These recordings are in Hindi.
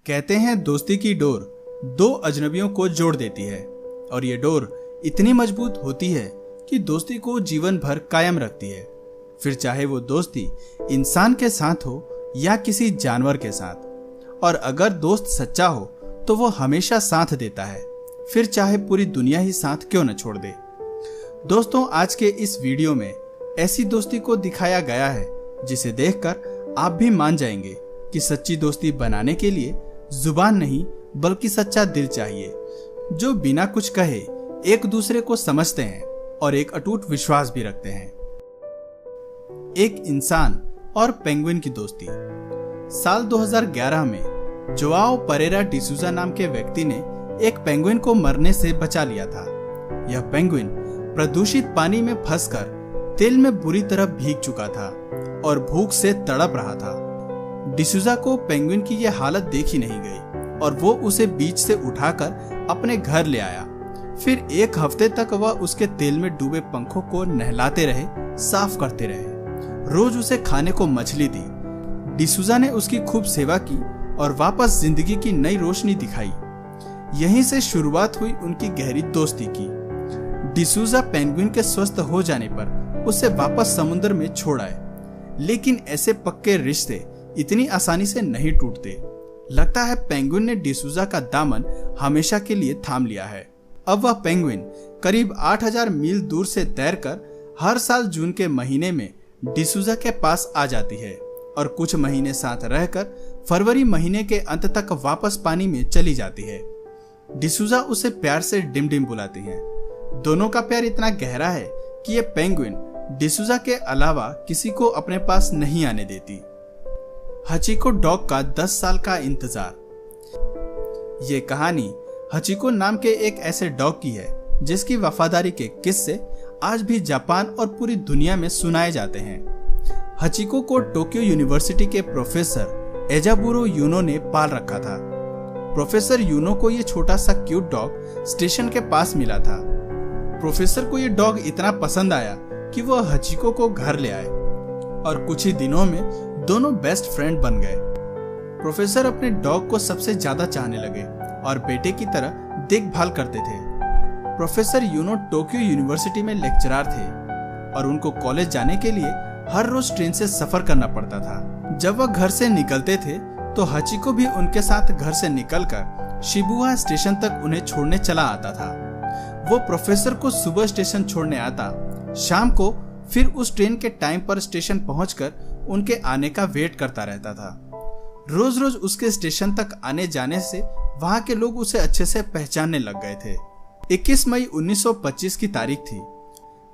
कहते हैं दोस्ती की डोर दो अजनबियों को जोड़ देती है और ये डोर इतनी मजबूत होती है कि दोस्ती को जीवन भर कायम रखती है। फिर चाहे वो दोस्ती इंसान के साथ हो या किसी जानवर के साथ। और अगर दोस्त सच्चा हो तो वो हमेशा साथ देता है, फिर चाहे पूरी दुनिया ही साथ क्यों न छोड़ दे। दोस्तों, आज के इस वीडियो में ऐसी दोस्ती को दिखाया गया है जिसे देखकर आप भी मान जाएंगे कि सच्ची दोस्ती बनाने के लिए जुबान नहीं बल्कि सच्चा दिल चाहिए, जो बिना कुछ कहे एक दूसरे को समझते हैं और एक अटूट विश्वास भी रखते हैं। एक इंसान और पेंगुइन की दोस्ती। साल 2011 में जोआओ परेरा डिसूजा नाम के व्यक्ति ने एक पेंगुइन को मरने से बचा लिया था। यह पेंगुइन प्रदूषित पानी में फंसकर तेल में बुरी तरह भीग चुका था और भूख से तड़प रहा था। डिसूजा को पेंगुइन की यह हालत देखी नहीं गई और वो उसे बीच से उठाकर अपने घर ले आया। फिर एक हफ्ते तक वह उसके तेल में डूबे पंखों को नहलाते रहे, साफ करते रहे। रोज उसे खाने को मछली दी। डिसूजा ने उसकी खूब सेवा की और वापस जिंदगी की नई रोशनी दिखाई। यहीं से शुरुआत हुई उनकी गहरी दोस्ती की। डिसूजा पेंगुइन के स्वस्थ हो जाने पर उसे वापस समुद्र में छोड़ आए, लेकिन ऐसे पक्के रिश्ते इतनी आसानी से नहीं टूटते। लगता है पेंगुइन ने डिसूजा का दामन हमेशा के लिए थाम लिया है। अब वह पेंगुइन करीब 8000 मील दूर से तैरकर हर साल जून के महीने में डिसूजा के पास आ जाती है और कुछ महीने साथ रहकर फरवरी महीने के अंत तक वापस पानी में चली जाती है। डिसूजा उसे प्यार से डिम डिम बुलाती है। दोनों का प्यार इतना गहरा है कि यह पेंगुइन डिसूजा के अलावा किसी को अपने पास नहीं आने देती। हचिको डॉग का 10 साल का इंतजार। ये कहानी हचिको नाम के एक ऐसे डॉग की है जिसकी वफादारी के किस्से आज भी जापान और पूरी दुनिया में सुनाए जाते हैं। हचिको को टोक्यो यूनिवर्सिटी के प्रोफेसर एजाबुरो यूनो ने पाल रखा था। प्रोफेसर यूनो को ये छोटा सा क्यूट डॉग स्टेशन के पास मिला था। प्रोफेसर को ये डॉग इतना पसंद आया कि वह हचिको को घर ले आए और कुछ ही दिनों में दोनों बेस्ट फ्रेंड बन गए। प्रोफेसर अपने डॉग को सबसे ज्यादा चाहने लगे और बेटे की तरह देखभाल करते थे। प्रोफेसर यूनो टोक्यो यूनिवर्सिटी में लेक्चरर थे और उनको कॉलेज जाने के लिए हर रोज ट्रेन से सफर करना पड़ता था। जब वह घर से निकलते थे तो हचिको भी उनके साथ घर से निकलकर शिबुया स्टेशन तक उन्हें छोड़ने चला आता था। वो प्रोफेसर को सुबह स्टेशन छोड़ने आता, शाम को फिर उस ट्रेन के टाइम पर स्टेशन पहुंचकर उनके आने का वेट करता रहता था। रोज रोज उसके स्टेशन तक आने जाने से वहां के लोग उसे अच्छे से पहचानने लग गए थे। 21 मई 1925 की तारीख थी।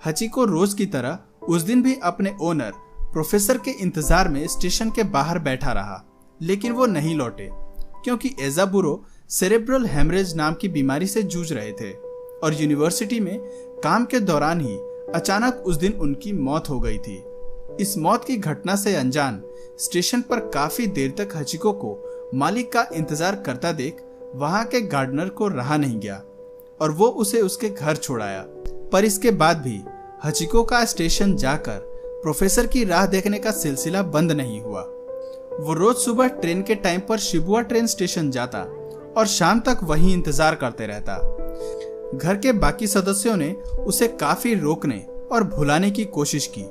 हचिको रोज की तरह उस दिन भी अपने ओनर प्रोफेसर के इंतजार में स्टेशन के बाहर बैठा रहा, लेकिन वो नहीं लौटे क्योंकि एजाबुरो सेरेब्रल हेमरेज नाम की बीमारी से जूझ रहे थे और यूनिवर्सिटी में काम के दौरान ही अचानक उस दिन उनकी मौत हो गई थी। इस मौत की घटना से अनजान स्टेशन पर काफी देर तक हचिको को मालिक का इंतजार करता देख वहां के गार्डनर को रहा नहीं गया और वो उसे उसके घर छोड़ाया। पर इसके बाद भी हचिको का स्टेशन जाकर प्रोफेसर की राह देखने का सिलसिला बंद नहीं हुआ। वो रोज सुबह ट्रेन के टाइम पर शिबुया ट्रेन स्टेशन जाता और शाम तक वहीं इंतजार करते रहता। घर के बाकी सदस्यों ने उसे काफी रोकने और भुलाने की कोशिश की,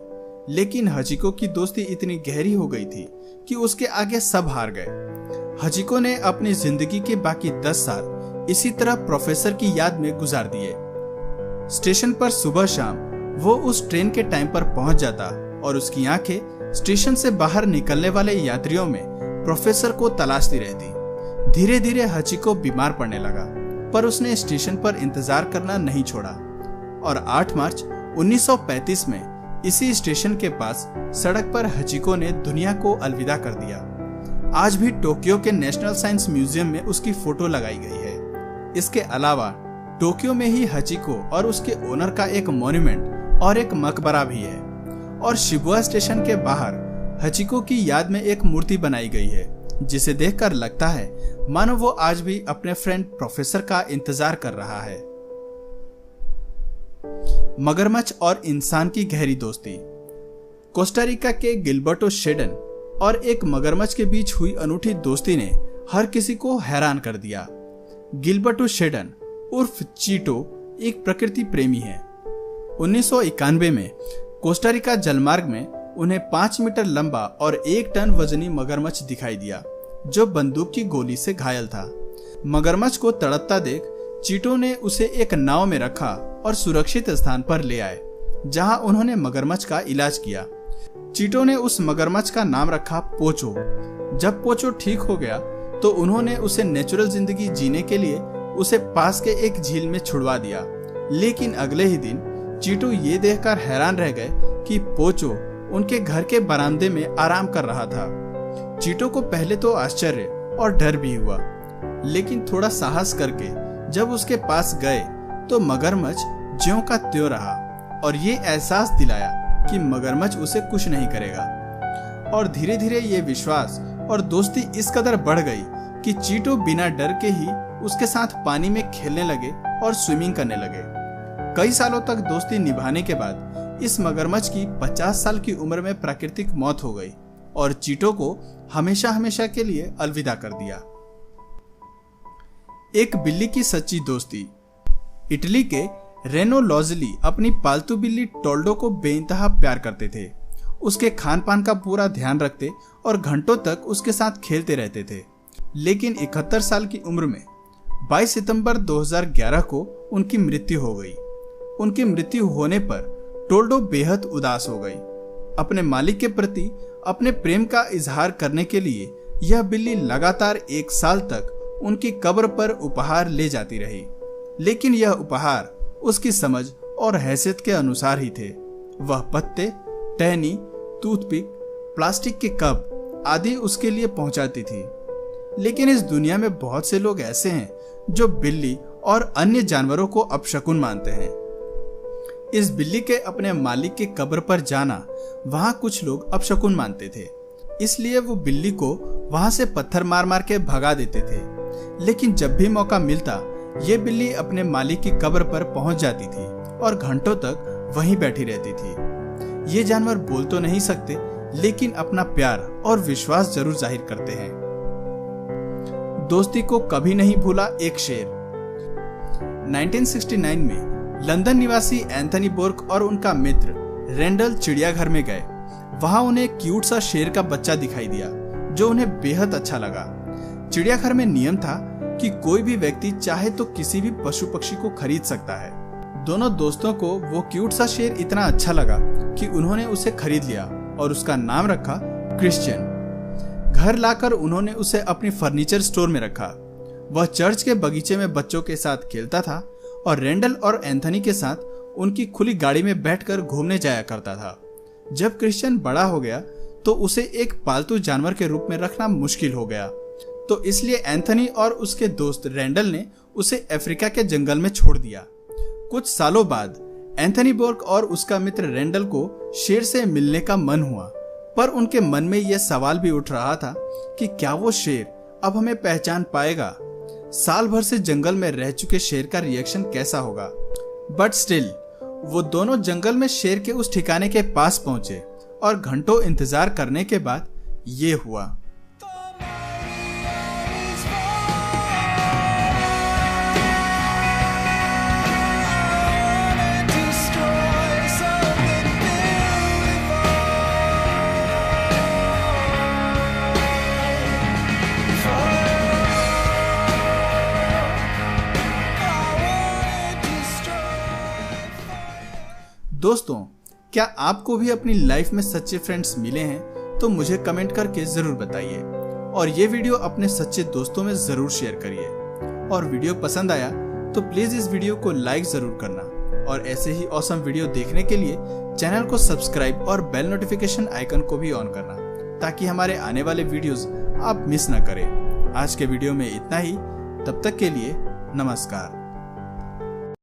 लेकिन हचिको की दोस्ती इतनी गहरी हो गई थी कि उसके आगे सब हार गए। हचिको ने अपनी जिंदगी के बाकी 10 साल इसी तरह प्रोफेसर की याद में गुजार दिए। स्टेशन पर सुबह शाम वो उस ट्रेन के टाइम पर पहुंच जाता और उसकी आंखें स्टेशन से बाहर निकलने वाले यात्रियों में प्रोफेसर को तलाशती रहती। धीरे धीरे हचिको बीमार पड़ने लगा, पर उसने स्टेशन पर इंतजार करना नहीं छोड़ा और 8 मार्च 1935 में इसी स्टेशन के पास सड़क पर हचिको ने दुनिया को अलविदा कर दिया। आज भी टोक्यो के नेशनल साइंस म्यूजियम में उसकी फोटो लगाई गई है। इसके अलावा टोक्यो में ही हचिको और उसके ओनर का एक मॉन्यूमेंट और एक मकबरा भी है और शिबुया स्टेशन के बाहर हचिको की याद में एक मूर्ति बनाई गई है, जिसे देखकर लगता है मानो वो आज भी अपने फ्रेंड प्रोफेसर का इंतजार कर रहा है। मगरमच्छ और इंसान की गहरी दोस्ती। कोस्टा रिका के गिलबर्टो शेडन और एक मगरमच्छ के बीच हुई अनूठी दोस्ती ने हर किसी को हैरान कर दिया। गिलबर्टो शेडन उर्फ चीटो एक प्रकृति प्रेमी है। 1991 में कोस्टारिका जलमार्ग में उन्हें 5 मीटर लंबा और 1 टन वजनी मगरमच्छ दिखाई दिया, जो बंदूक की गोली से घायल था। मगरमच्छ को तड़पता देख चीटो ने उसे एक नाव में रखा और सुरक्षित स्थान पर ले आए, जहां उन्होंने मगरमच्छ का इलाज किया। चीटो ने उस मगरमच्छ का नाम रखा पोचो। जब पोचो ठीक हो गया तो उन्होंने उसे नेचुरल जिंदगी जीने के लिए उसे पास के एक झील में छुड़वा दिया। लेकिन अगले ही दिन चीटो ये देखकर हैरान रह गए कि पोचो उनके घर के बरामदे में आराम कर रहा था। चीटो को पहले तो आश्चर्य और डर भी हुआ, लेकिन थोड़ा साहस करके जब उसके पास गए तो मगरमच्छ ज्यों का त्यों रहा और ये एहसास दिलाया कि मगरमच्छ उसे कुछ नहीं करेगा। और धीरे धीरे ये विश्वास और दोस्ती इस कदर बढ़ गई कि चीटो बिना डर के ही उसके साथ पानी में खेलने लगे और स्विमिंग करने लगे। कई सालों तक दोस्ती निभाने के बाद इस मगरमच्छ की 50 साल की उम्र में प्राकृतिक मौत हो गई और चीटो को हमेशा हमेशा के लिए अलविदा कर दिया। एक बिल्ली की सच्ची दोस्ती। इटली के रेनो लॉजली अपनी पालतू बिल्ली टोल्डो को बेइंतहा प्यार करते थे। उसके खान पान का पूरा ध्यान रखते और घंटों तक उसके साथ खेलते रहते थे। लेकिन 71 साल की उम्र में 22 सितंबर 2011 को उनकी मृत्यु हो गई। उनकी मृत्यु होने पर टोल्डो बेहद उदास हो गई। अपने मालिक के प्रति अपने प्रेम का इजहार करने के लिए यह बिल्ली लगातार 1 साल तक उनकी कब्र पर उपहार ले जाती रही। लेकिन यह उपहार उसकी समझ और हैसियत के अनुसार ही थे। वह पत्ते, टहनी, टूथपिक, प्लास्टिक के कप आदि उसके लिए पहुंचाती थी। लेकिन इस दुनिया में बहुत से लोग ऐसे हैं जो बिल्ली और अन्य जानवरों को अपशकुन मानते हैं। इस बिल्ली के अपने मालिक की कब्र पर जाना वहां कुछ लोग अपशकुन मानते थे, इसलिए वो बिल्ली को वहां से पत्थर मार मार के भगा देते थे। लेकिन जब भी मौका मिलता ये बिल्ली अपने मालिक की कब्र पर पहुंच जाती थी और घंटों तक वहीं बैठी रहती थी। ये जानवर बोल तो नहीं सकते, लेकिन अपना प्यार और विश्वास जरूर जाहिर करते हैं। दोस्ती को कभी नहीं भूला एक शेर। 1969 में लंदन निवासी एंथनी बोर्क और उनका मित्र रेंडल चिड़ियाघर में गए। वहां उन्हें क्यूट सा शेर का बच्चा दिखाई दिया, जो उन्हें बेहद अच्छा लगा। चिड़ियाघर में नियम था कि कोई भी व्यक्ति चाहे तो किसी भी पशु पक्षी को खरीद सकता है। दोनों दोस्तों को वो क्यूट सा शेर इतना अच्छा लगा कि उन्होंने उसे खरीद लिया और उसका नाम रखा क्रिश्चियन। घर लाकर उन्होंने उसे अपनी फर्नीचर स्टोर में रखा। वह चर्च के बगीचे में बच्चों के साथ खेलता था और रेंडल और एंथनी के साथ उनकी खुली गाड़ी में बैठकर घूमने जाया करता था। जब क्रिश्चियन बड़ा हो गया तो उसे एक पालतू जानवर के रूप में रखना मुश्किल हो गया, तो इसलिए एंथनी और उसके दोस्त रेंडल ने उसे अफ्रीका के जंगल में छोड़ दिया। कुछ सालों बाद एंथनी बोर्क और उसका मित्र रेंडल को शेर से मिलने का मन हुआ, पर उनके मन में यह सवाल भी उठ रहा था कि क्या वो शेर अब हमें पहचान पाएगा। साल भर से जंगल में रह चुके शेर का रिएक्शन कैसा होगा। बट स्टिल वो दोनों जंगल में शेर के उस ठिकाने के पास पहुंचे और घंटों इंतजार करने के बाद ये हुआ। दोस्तों, क्या आपको भी अपनी लाइफ में सच्चे फ्रेंड्स मिले हैं? तो मुझे कमेंट करके जरूर बताइए और ये वीडियो अपने सच्चे दोस्तों में जरूर शेयर करिए। और वीडियो पसंद आया तो प्लीज इस वीडियो को लाइक जरूर करना और ऐसे ही ऑसम वीडियो देखने के लिए चैनल को सब्सक्राइब और बेल नोटिफिकेशन आइकन को भी ऑन करना, ताकि हमारे आने वाले वीडियोस आप मिस ना करें। आज के वीडियो में इतना ही, तब तक के लिए नमस्कार।